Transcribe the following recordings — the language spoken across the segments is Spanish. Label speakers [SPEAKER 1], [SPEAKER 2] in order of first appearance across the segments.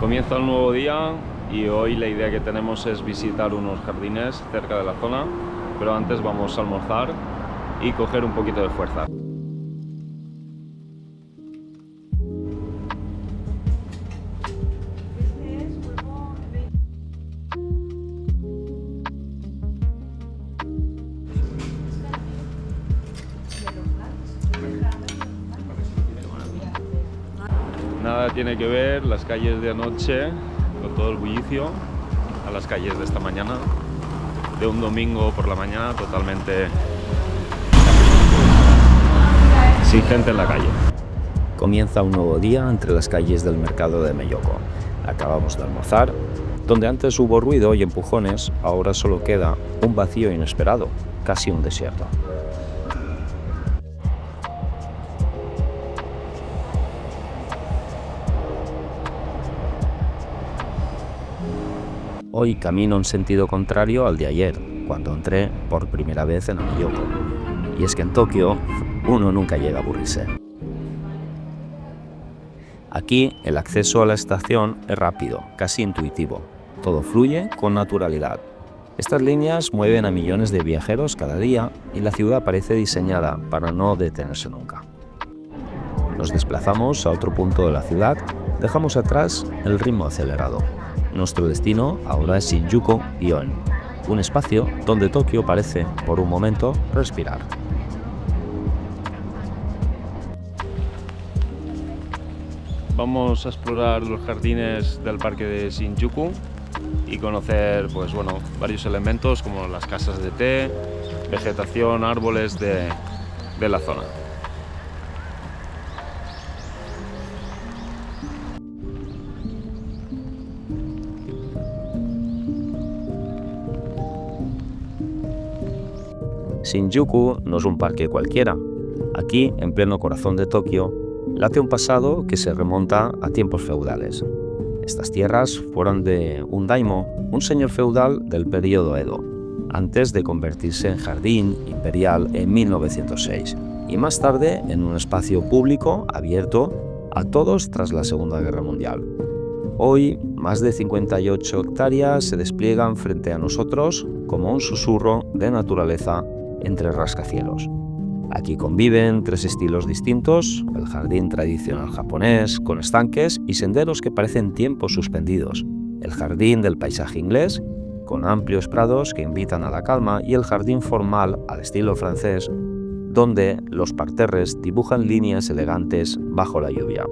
[SPEAKER 1] Comienza un nuevo día y hoy la idea que tenemos es visitar unos jardines cerca de la zona, pero antes vamos a almorzar y coger un poquito de fuerza. Nada tiene que ver las calles de anoche con todo el bullicio a las calles de esta mañana, de un domingo por la mañana totalmente sin gente en la calle.
[SPEAKER 2] Comienza un nuevo día entre las calles del mercado de Melloko. Acabamos de almorzar. Donde antes hubo ruido y empujones, ahora solo queda un vacío inesperado, casi un desierto. Hoy camino en sentido contrario al de ayer, cuando entré por primera vez en Melloko. Y es que en Tokio uno nunca llega a aburrirse. Aquí el acceso a la estación es rápido, casi intuitivo. Todo fluye con naturalidad. Estas líneas mueven a millones de viajeros cada día y la ciudad parece diseñada para no detenerse nunca. Nos desplazamos a otro punto de la ciudad, dejamos atrás el ritmo acelerado. Nuestro destino ahora es Shinjuku-gyoen, un espacio donde Tokio parece, por un momento, respirar.
[SPEAKER 1] Vamos a explorar los jardines del parque de Shinjuku y conocer varios elementos como las casas de té, vegetación, árboles de la zona.
[SPEAKER 2] Shinjuku no es un parque cualquiera. Aquí, en pleno corazón de Tokio, late un pasado que se remonta a tiempos feudales. Estas tierras fueron de un daimyo, un señor feudal del periodo Edo, antes de convertirse en jardín imperial en 1906, y más tarde en un espacio público abierto a todos tras la Segunda Guerra Mundial. Hoy, más de 58 hectáreas se despliegan frente a nosotros como un susurro de naturaleza entre rascacielos. Aquí conviven tres estilos distintos: el jardín tradicional japonés, con estanques y senderos que parecen tiempos suspendidos, el jardín del paisaje inglés, con amplios prados que invitan a la calma, y el jardín formal al estilo francés, donde los parterres dibujan líneas elegantes bajo la lluvia.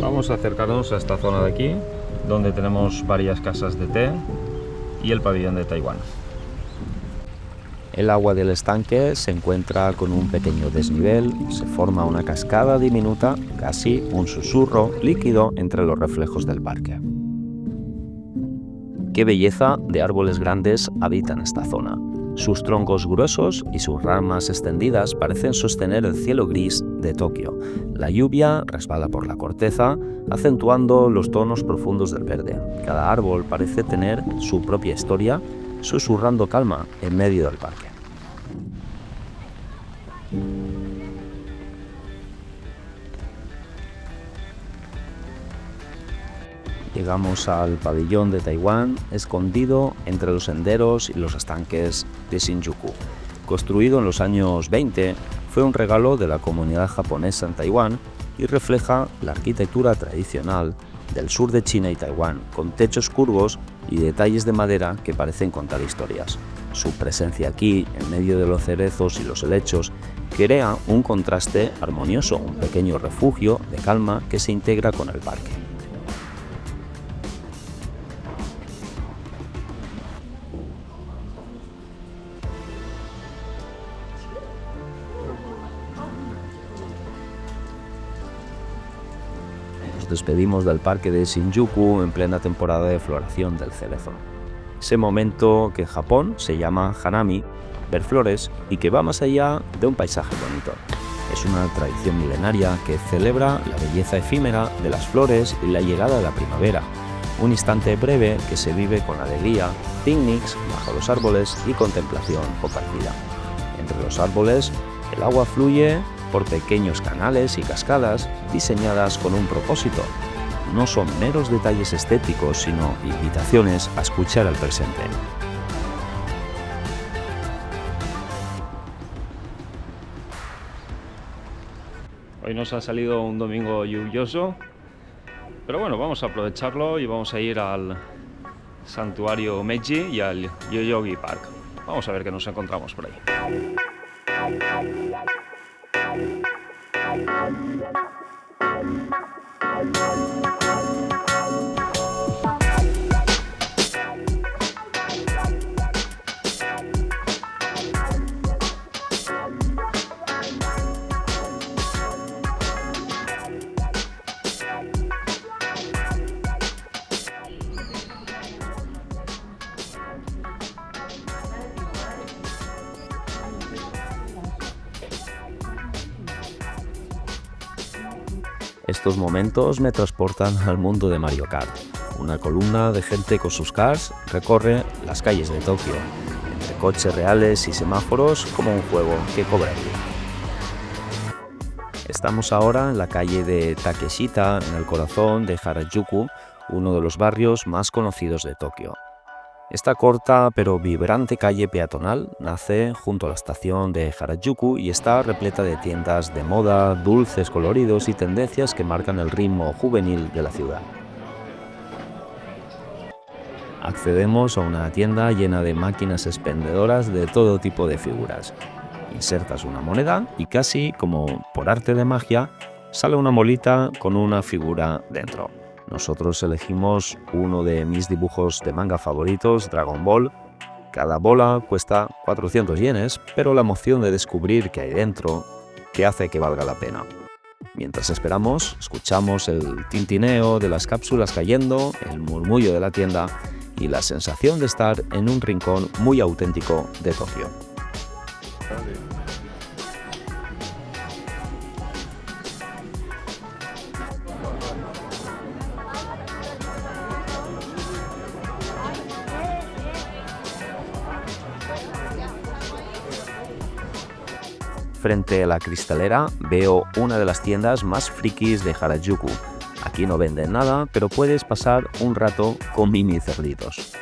[SPEAKER 1] Vamos a acercarnos a esta zona de aquí, donde tenemos varias casas de té y el pabellón de Taiwán.
[SPEAKER 2] El agua del estanque se encuentra con un pequeño desnivel, se forma una cascada diminuta, casi un susurro líquido entre los reflejos del parque. Qué belleza de árboles grandes habitan esta zona. Sus troncos gruesos y sus ramas extendidas parecen sostener el cielo gris de Tokio. La lluvia resbala por la corteza, acentuando los tonos profundos del verde. Cada árbol parece tener su propia historia, susurrando calma en medio del parque. Llegamos al pabellón de Taiwán, escondido entre los senderos y los estanques de Shinjuku. Construido en los años 20, fue un regalo de la comunidad japonesa en Taiwán y refleja la arquitectura tradicional del sur de China y Taiwán, con techos curvos y detalles de madera que parecen contar historias. Su presencia aquí, en medio de los cerezos y los helechos, crea un contraste armonioso, un pequeño refugio de calma que se integra con el parque. Nos despedimos del parque de Shinjuku en plena temporada de floración del cerezo. Ese momento que en Japón se llama Hanami, ver flores, y que va más allá de un paisaje bonito. Es una tradición milenaria que celebra la belleza efímera de las flores y la llegada de la primavera. Un instante breve que se vive con alegría, picnics bajo los árboles y contemplación compartida. Entre los árboles, el agua fluye por pequeños canales y cascadas diseñadas con un propósito. No son meros detalles estéticos, sino invitaciones a escuchar al presente.
[SPEAKER 1] Hoy nos ha salido un domingo lluvioso, pero bueno, vamos a aprovecharlo y vamos a ir al santuario Meiji y al Yoyogi Park. Vamos a ver qué nos encontramos por ahí.
[SPEAKER 2] Estos momentos me transportan al mundo de Mario Kart. Una columna de gente con sus cars recorre las calles de Tokio, entre coches reales y semáforos como un juego que cobra vida. Estamos ahora en la calle de Takeshita, en el corazón de Harajuku, uno de los barrios más conocidos de Tokio. Esta corta pero vibrante calle peatonal nace junto a la estación de Harajuku y está repleta de tiendas de moda, dulces coloridos y tendencias que marcan el ritmo juvenil de la ciudad. Accedemos a una tienda llena de máquinas expendedoras de todo tipo de figuras. Insertas una moneda y casi como por arte de magia sale una bolita con una figura dentro. Nosotros elegimos uno de mis dibujos de manga favoritos, Dragon Ball. Cada bola cuesta 400 yenes, pero la emoción de descubrir qué hay dentro que hace que valga la pena. Mientras esperamos, escuchamos el tintineo de las cápsulas cayendo, el murmullo de la tienda y la sensación de estar en un rincón muy auténtico de Tokio. Frente a la cristalera veo una de las tiendas más frikis de Harajuku. Aquí no venden nada, pero puedes pasar un rato con mini cerditos.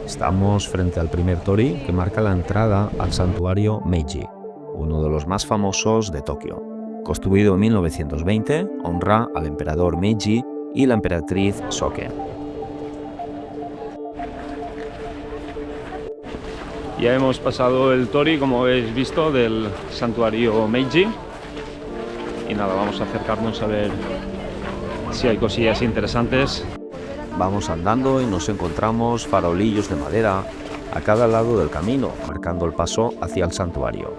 [SPEAKER 2] Estamos frente al primer torii que marca la entrada al santuario Meiji, uno de los más famosos de Tokio. Construido en 1920, honra al emperador Meiji y la emperatriz Soke.
[SPEAKER 1] Ya hemos pasado el torii, como habéis visto, del santuario Meiji. Y nada, vamos a acercarnos a ver si hay cosillas interesantes.
[SPEAKER 2] Vamos andando y nos encontramos farolillos de madera a cada lado del camino, marcando el paso hacia el santuario.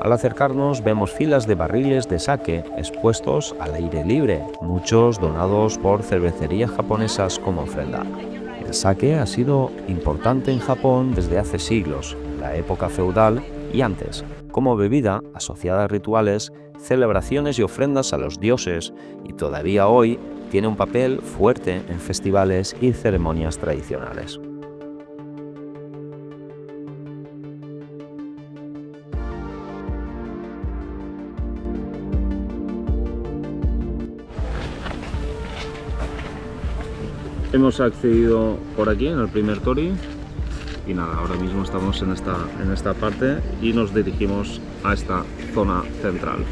[SPEAKER 2] Al acercarnos vemos filas de barriles de sake expuestos al aire libre, muchos donados por cervecerías japonesas como ofrenda. El sake ha sido importante en Japón desde hace siglos, la época feudal y antes, como bebida asociada a rituales, celebraciones y ofrendas a los dioses, y todavía hoy tiene un papel fuerte en festivales y ceremonias tradicionales.
[SPEAKER 1] Hemos accedido por aquí en el primer torii y nada, ahora mismo estamos en esta parte y nos dirigimos a esta zona central.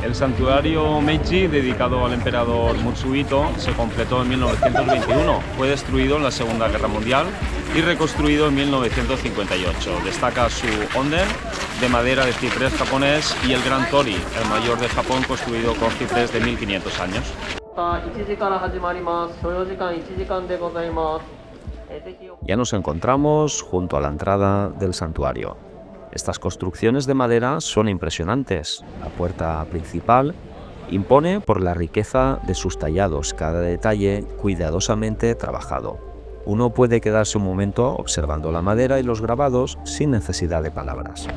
[SPEAKER 1] El santuario Meiji, dedicado al emperador Mutsuhito, se completó en 1921. Fue destruido en la Segunda Guerra Mundial y reconstruido en 1958. Destaca su onden de madera de ciprés japonés y el gran tori, el mayor de Japón, construido con ciprés de 1500 años.
[SPEAKER 2] Ya nos encontramos junto a la entrada del santuario. Estas construcciones de madera son impresionantes. La puerta principal impone por la riqueza de sus tallados, cada detalle cuidadosamente trabajado. Uno puede quedarse un momento observando la madera y los grabados sin necesidad de palabras.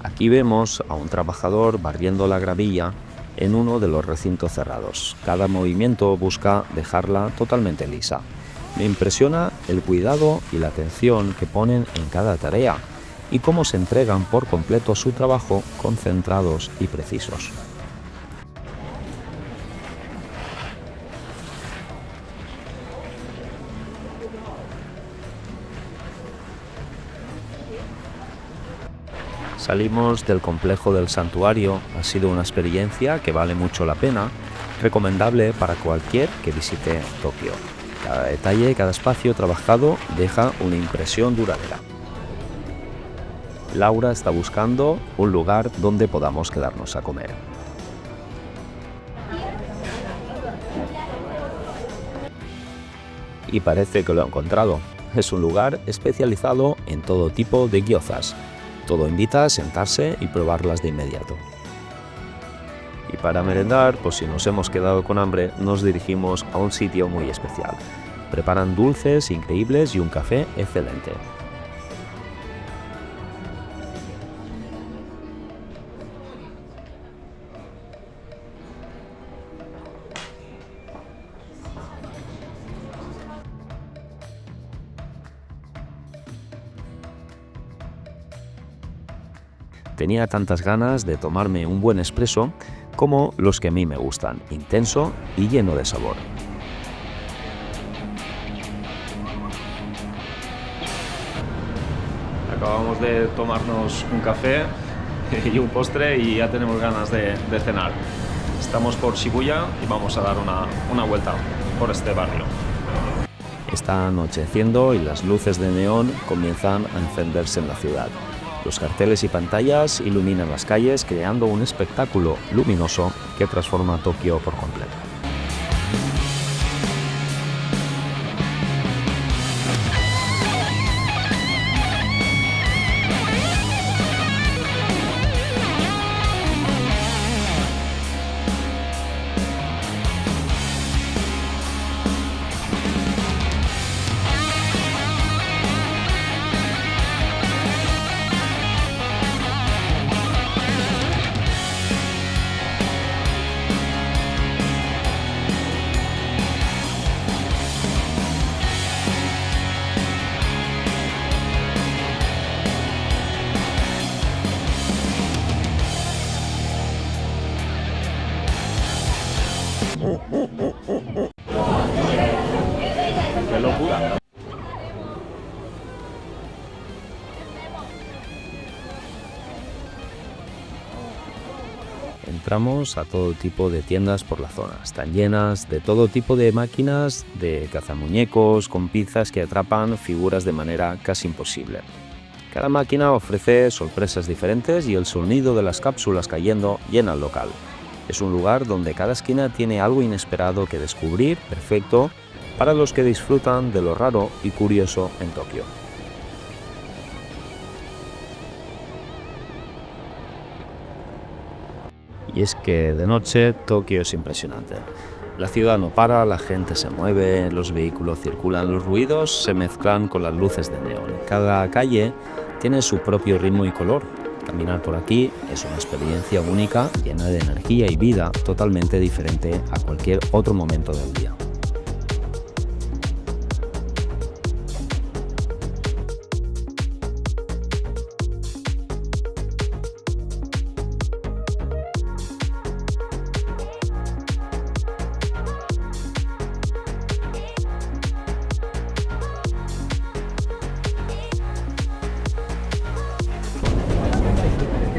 [SPEAKER 2] Aquí vemos a un trabajador barriendo la gravilla en uno de los recintos cerrados. Cada movimiento busca dejarla totalmente lisa. Me impresiona el cuidado y la atención que ponen en cada tarea y cómo se entregan por completo su trabajo, concentrados y precisos. Salimos del complejo del santuario. Ha sido una experiencia que vale mucho la pena, recomendable para cualquier que visite Tokio. Cada detalle, cada espacio trabajado deja una impresión duradera. Laura está buscando un lugar donde podamos quedarnos a comer. Y parece que lo ha encontrado. Es un lugar especializado en todo tipo de gyozas. Todo invita a sentarse y probarlas de inmediato. Y para merendar, pues si nos hemos quedado con hambre, nos dirigimos a un sitio muy especial. Preparan dulces increíbles y un café excelente. Tenía tantas ganas de tomarme un buen espresso como los que a mí me gustan, intenso y lleno de sabor.
[SPEAKER 1] Acabamos de tomarnos un café y un postre y ya tenemos ganas de cenar. Estamos por Shibuya y vamos a dar una vuelta por este barrio.
[SPEAKER 2] Está anocheciendo y las luces de neón comienzan a encenderse en la ciudad. Los carteles y pantallas iluminan las calles, creando un espectáculo luminoso que transforma Tokio por completo.
[SPEAKER 1] ¡Qué locura!
[SPEAKER 2] Entramos a todo tipo de tiendas por la zona. Están llenas de todo tipo de máquinas de cazamuñecos con pinzas que atrapan figuras de manera casi imposible. Cada máquina ofrece sorpresas diferentes y el sonido de las cápsulas cayendo llena el local. Es un lugar donde cada esquina tiene algo inesperado que descubrir, perfecto para los que disfrutan de lo raro y curioso en Tokio. Y es que de noche Tokio es impresionante. La ciudad no para, la gente se mueve, los vehículos circulan, los ruidos se mezclan con las luces de neón. Cada calle tiene su propio ritmo y color. Caminar por aquí es una experiencia única, llena de energía y vida, totalmente diferente a cualquier otro momento del día.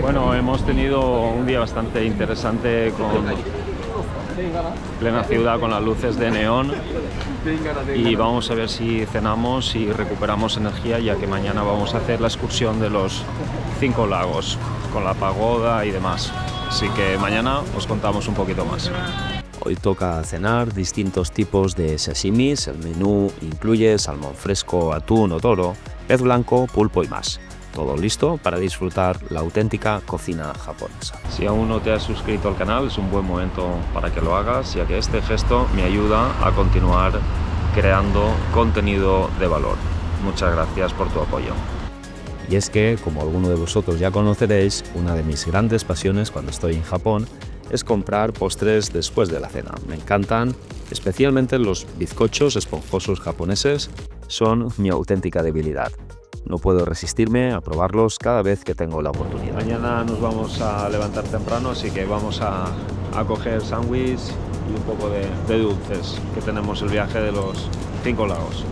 [SPEAKER 1] Bueno, hemos tenido un día bastante interesante con plena ciudad, con las luces de neón, y vamos a ver si cenamos y recuperamos energía, ya que mañana vamos a hacer la excursión de los 5 lagos con la pagoda y demás. Así que mañana os contamos un poquito más.
[SPEAKER 2] Hoy toca cenar distintos tipos de sashimis. El menú incluye salmón fresco, atún o toro, pez blanco, pulpo y más. Todo listo para disfrutar la auténtica cocina japonesa.
[SPEAKER 1] Si aún no te has suscrito al canal, es un buen momento para que lo hagas, ya que este gesto me ayuda a continuar creando contenido de valor. Muchas gracias por tu apoyo.
[SPEAKER 2] Y es que, como alguno de vosotros ya conoceréis, una de mis grandes pasiones cuando estoy en Japón es comprar postres después de la cena. Me encantan, especialmente los bizcochos esponjosos japoneses, son mi auténtica debilidad. No puedo resistirme a probarlos cada vez que tengo la oportunidad.
[SPEAKER 1] Mañana nos vamos a levantar temprano, así que vamos a coger sándwich y un poco de dulces, que tenemos el viaje de los 5 lagos.